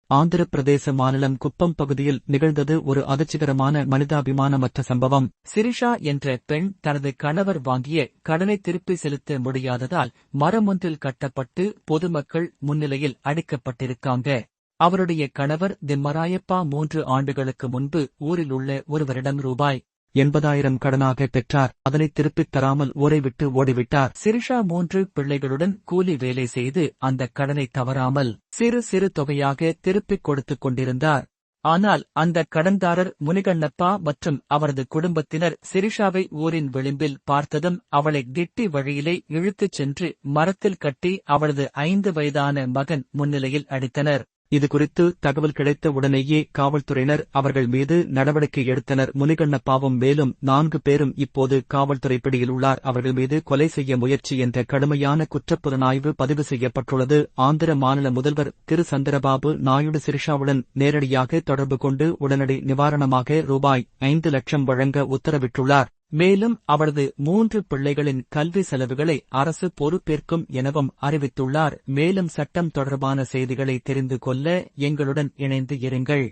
ஆந்திர பிரதேச மாநிலம் குப்பம் பகுதியில் நிகழ்ந்தது ஒரு அதிர்ச்சிகரமான மனிதாபிமானமற்ற சம்பவம். சிரிஷா என்ற பெண் தனது கணவர் வாங்கிய கடனை திருப்பி செலுத்த முடியாததால் மரமொன்றில் கட்டப்பட்டு பொதுமக்கள் முன்னிலையில் அடைக்கப்பட்டிருக்காங்க. அவருடைய கணவர் திம்மராயப்பா 3 ஆண்டுகளுக்கு முன்பு ஊரில் உள்ள ஒருவரிடம் ரூபாய் 80,000 கடனாக பெற்றார். அதனை திருப்பித் தராமல் ஊரை விட்டு ஓடிவிட்டார். சிரிஷா 3 பிள்ளைகளுடன் கூலி வேலை செய்து அந்த கடனை தவறாமல் சிறு சிறு தொகையாக திருப்பிக் கொடுத்துக் கொண்டிருந்தார். ஆனால் அந்த கடன்தாரர் முனிகண்ணப்பா மற்றும் அவரது குடும்பத்தினர் சிரிஷாவை ஊரின் விளிம்பில் பார்த்ததும் அவளை திட்டி வழியிலே இழுத்துச் சென்று மரத்தில் கட்டி அவளது 5 வயதான மகன் முன்னிலையில் அடித்தனர். இதுகுறித்து தகவல் கிடைத்த உடனேயே காவல்துறையினர் அவர்கள் மீது நடவடிக்கை எடுத்தனர். முனிகண்ணப்பாவும் மேலும் 4 பேரும் இப்போது காவல்துறை பிடியில் உள்ளார். அவர்கள் மீது கொலை செய்ய முயற்சி என்ற கடுமையான குற்றப்புலனாய்வு பதிவு செய்யப்பட்டுள்ளது. ஆந்திர மாநில முதல்வர் திரு சந்திரபாபு நாயுடு சிரிஷாவுடன் நேரடியாக தொடர்பு கொண்டு உடனடி நிவாரணமாக ரூபாய் 5 லட்சம் வழங்க உத்தரவிட்டுள்ளார். மேலும் அவரது 3 பிள்ளைகளின் கல்வி செலவுகளை அரசு பொறுப்பேற்கும் எனவும் அறிவித்துள்ளார். மேலும் சட்டம் தொடர்பான செய்திகளை தெரிந்து கொள்ள எங்களுடன் இணைந்து இருங்கள்.